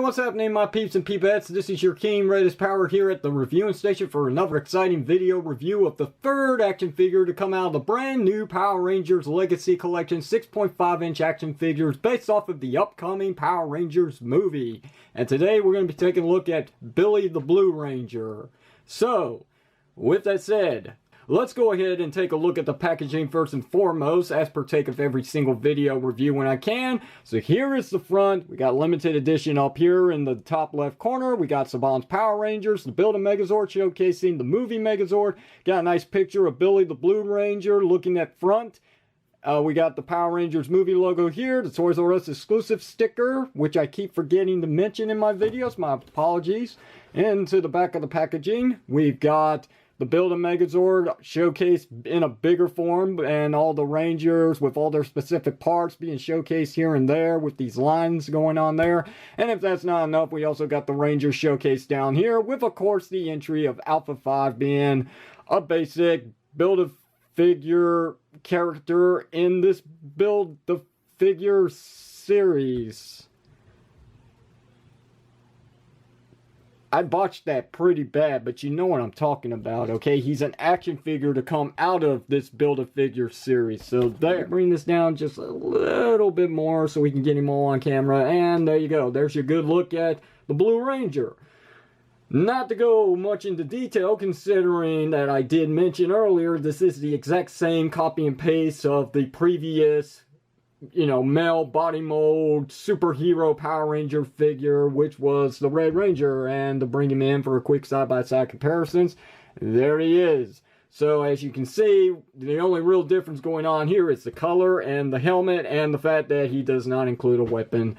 what's happening, my peeps and peepettes? This is your King Redis Power here at the reviewing station for another exciting video review of the third action figure to come out of the brand new Power Rangers Legacy Collection 6.5-inch action figures based off of the upcoming Power Rangers movie. And today we're going to be taking a look at Billy the Blue Ranger. So, with that said, let's go ahead and take a look at the packaging first and foremost, as per take of every single video review when I can. So here is the front. We got limited edition up here in the top left corner. We got Saban's Power Rangers, the Build a Megazord showcasing the movie Megazord. Got a nice picture of Billy the Blue Ranger looking at front. We got the Power Rangers movie logo here, the Toys R Us exclusive sticker, which I keep forgetting to mention in my videos. My apologies. And to the back of the packaging, we've got the Build a Megazord showcased in a bigger form, and all the Rangers with all their specific parts being showcased here and there with these lines going on there. And if that's not enough, we also got the Rangers showcased down here with, of course, the entry of Alpha 5 being a basic Build-A-Figure character in this Build-A-Figure series. I botched that pretty bad, but you know what I'm talking about, okay? He's an action figure to come out of this Build-A-Figure series. So there, bring this down just a little bit more so we can get him all on camera. And there you go. There's your good look at the Blue Ranger. Not to go much into detail, considering that I did mention earlier, this is the exact same copy and paste of the previous, male body mold superhero Power Ranger figure, which was the Red Ranger. And to bring him in for a quick side-by-side comparisons, there he is. So as you can see, the only real difference going on here is the color and the helmet and the fact that he does not include a weapon.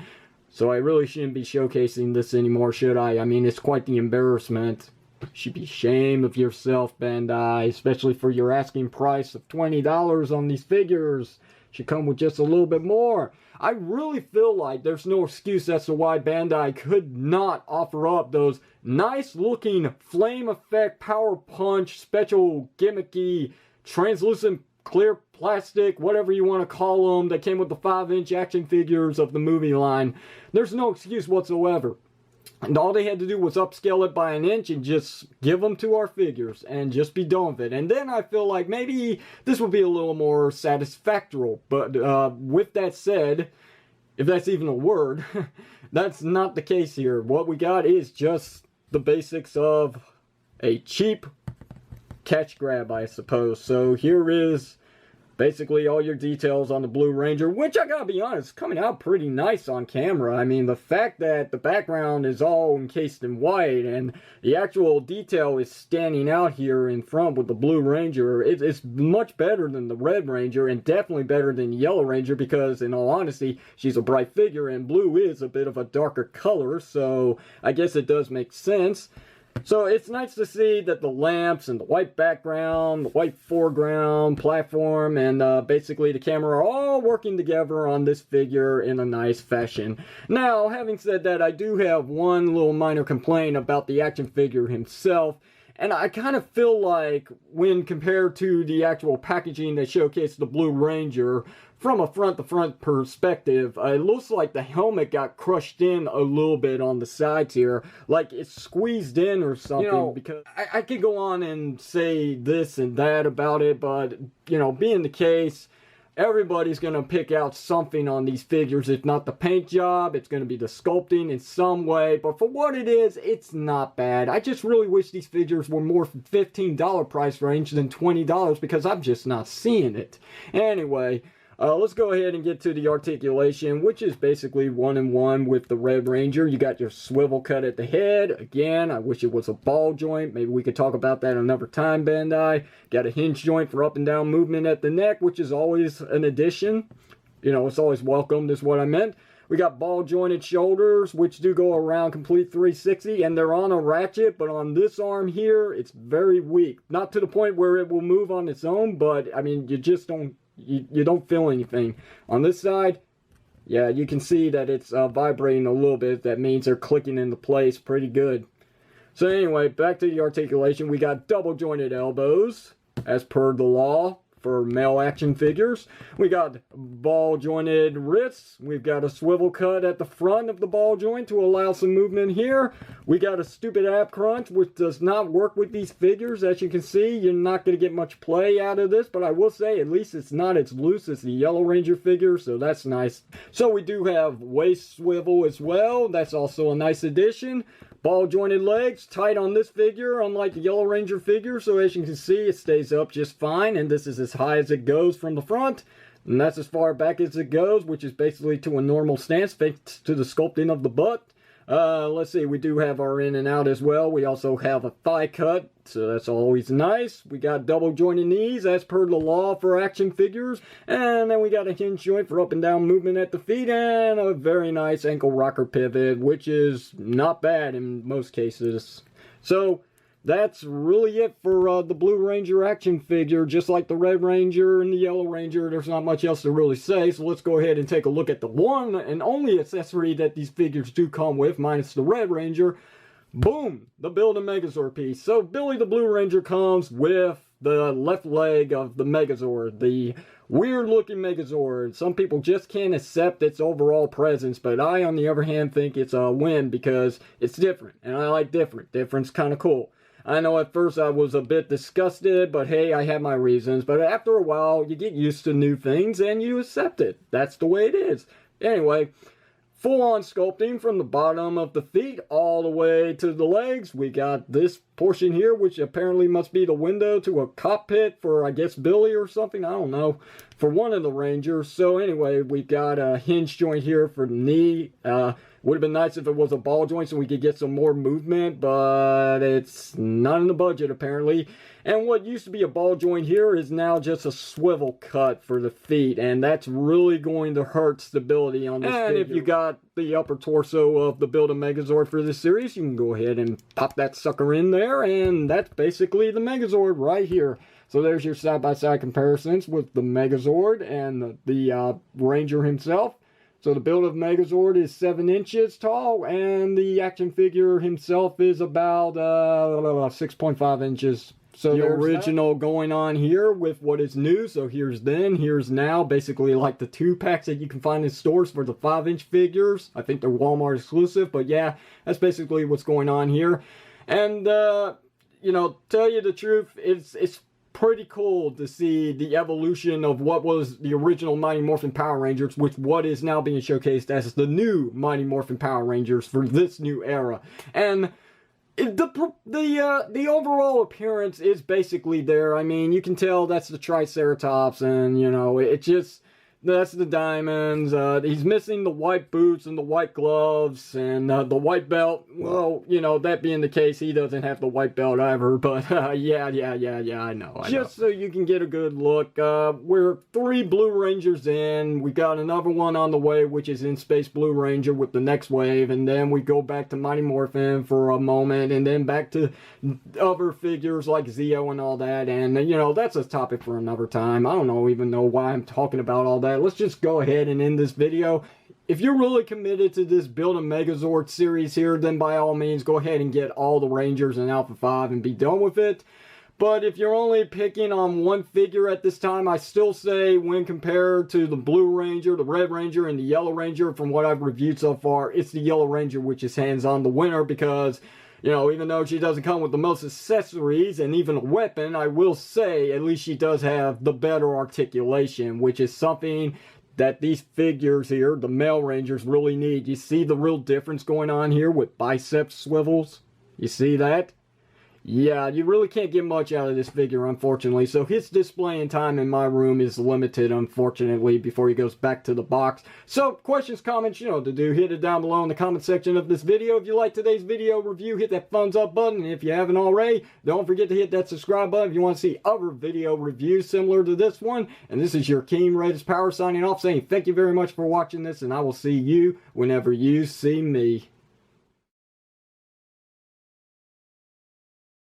So I really shouldn't be showcasing this anymore, should I? I mean, it's quite the embarrassment. You should be ashamed of yourself, Bandai, especially for your asking price of $20 on these figures. Should come with just a little bit more. I really feel like there's no excuse as to why Bandai could not offer up those nice looking flame effect, power punch, special gimmicky, translucent clear plastic, whatever you want to call them, that came with the 5-inch action figures of the movie line. There's no excuse whatsoever. And all they had to do was upscale it by an inch and just give them to our figures and just be done with it. And then I feel like maybe this would be a little more satisfactory. But with that said, if that's even a word, that's not the case here. What we got is just the basics of a cheap catch grab, I suppose. So here is basically all your details on the Blue Ranger, which I gotta be honest, coming out pretty nice on camera. I mean, the fact that the background is all encased in white and the actual detail is standing out here in front with the Blue Ranger, it's much better than the Red Ranger, and definitely better than Yellow Ranger, because in all honesty, she's a bright figure and blue is a bit of a darker color, so I guess it does make sense. So it's nice to see that the lamps and the white background, the white foreground, platform, and basically the camera are all working together on this figure in a nice fashion. Now, having said that, I do have one little minor complaint about the action figure himself. And I kind of feel like when compared to the actual packaging that showcased the Blue Ranger, from a front-to-front perspective, it looks like the helmet got crushed in a little bit on the sides here. Like it's squeezed in or something. Because I could go on and say this and that about it, but, being the case, everybody's going to pick out something on these figures. If not the paint job, it's going to be the sculpting in some way. But for what it is, it's not bad. I just really wish these figures were more $15 price range than $20, because I'm just not seeing it. Anyway, let's go ahead and get to the articulation, which is basically 1-in-1 with the Red Ranger. You got your swivel cut at the head. Again, I wish it was a ball joint. Maybe we could talk about that another time, Bandai. Got a hinge joint for up and down movement at the neck, which is always an addition. It's always welcomed, is what I meant. We got ball jointed shoulders, which do go around complete 360, and they're on a ratchet, but on this arm here, it's very weak. Not to the point where it will move on its own, but, I mean, you just don't... You don't feel anything. On this side, yeah, you can see that it's vibrating a little bit. That means they're clicking into place pretty good. So anyway, back to the articulation. We got double jointed elbows, as per the law. for male action figures. We got ball jointed wrists. We've got a swivel cut at the front of the ball joint to allow some movement here. We got a stupid ab crunch, which does not work with these figures. As you can see, you're not going to get much play out of this, but I will say at least it's not as loose as the Yellow Ranger figure, so that's nice. So we do have waist swivel as well. That's also a nice addition. Ball jointed legs, tight on this figure, unlike the Yellow Ranger figure, so as you can see, it stays up just fine, and this is as high as it goes from the front, and that's as far back as it goes, which is basically to a normal stance, thanks to the sculpting of the butt. Let's see, we do have our in and out as well. We also have a thigh cut, so that's always nice. We got double jointed knees as per the law for action figures. And then we got a hinge joint for up and down movement at the feet, and a very nice ankle rocker pivot, which is not bad in most cases. So that's really it for the Blue Ranger action figure. Just like the Red Ranger and the Yellow Ranger, there's not much else to really say. So let's go ahead and take a look at the one and only accessory that these figures do come with, minus the Red Ranger. Boom! The Build-A-Megazord piece. So Billy the Blue Ranger comes with the left leg of the Megazord, the weird-looking Megazord. Some people just can't accept its overall presence, but I, on the other hand, think it's a win because it's different, and I like different. Different's kind of cool. I know at first I was a bit disgusted, but hey, I have my reasons. But after a while, you get used to new things and you accept it. That's the way it is. Anyway, full-on sculpting from the bottom of the feet all the way to the legs. We got this portion here, which apparently must be the window to a cockpit for, I guess, Billy or something. I don't know. For one of the Rangers. So anyway, we got a hinge joint here for the knee. Would have been nice if it was a ball joint so we could get some more movement, but it's not in the budget apparently. And what used to be a ball joint here is now just a swivel cut for the feet, and that's really going to hurt stability on this figure. And if you got the upper torso of the Build-A-Megazord for this series, you can go ahead and pop that sucker in there, and that's basically the Megazord right here. So there's your side-by-side comparisons with the Megazord and the Ranger himself. So the Build-A-Megazord is 7 inches tall, and the action figure himself is about 6.5 inches. So the original going on here with what is new. So here's then, here's now. Basically like the 2-packs that you can find in stores for the 5-inch figures. I think they're Walmart exclusive, but yeah, that's basically what's going on here. And, you know, tell you the truth, it's pretty cool to see the evolution of what was the original Mighty Morphin Power Rangers with what is now being showcased as the new Mighty Morphin Power Rangers for this new era. And the overall appearance is basically there. I mean, you can tell that's the Triceratops, and you know, it just, that's the diamonds. He's missing the white boots and the white gloves and the white belt. Well, you know, that being the case, he doesn't have the white belt either. But yeah, I know. Just so you can get a good look, we're 3 Blue Rangers in. We got another one on the way, which is in Space Blue Ranger with the next wave. And then we go back to Mighty Morphin for a moment, and then back to other figures like Zeo and all that. And, you know, that's a topic for another time. I don't even know why I'm talking about all that. Let's just go ahead and end this video. If you're really committed to this Build-A-Megazord series here, then by all means go ahead and get all the Rangers in Alpha 5 and be done with it. But if you're only picking on one figure at this time, I still say when compared to the Blue Ranger, the Red Ranger, and the Yellow Ranger, from what I've reviewed so far, it's the Yellow Ranger which is hands-on the winner, because, you know, even though she doesn't come with the most accessories and even a weapon, I will say at least she does have the better articulation, which is something that these figures here, the male Rangers, really need. You see the real difference going on here with bicep swivels? You see that? Yeah, you really can't get much out of this figure, unfortunately. So his displaying time in my room is limited, unfortunately, before he goes back to the box. So, questions, comments, you know what to do. Hit it down below in the comment section of this video. If you like today's video review, hit that thumbs up button. And if you haven't already, don't forget to hit that subscribe button if you want to see other video reviews similar to this one. And this is your King Raiders Power signing off, saying thank you very much for watching this, and I will see you whenever you see me.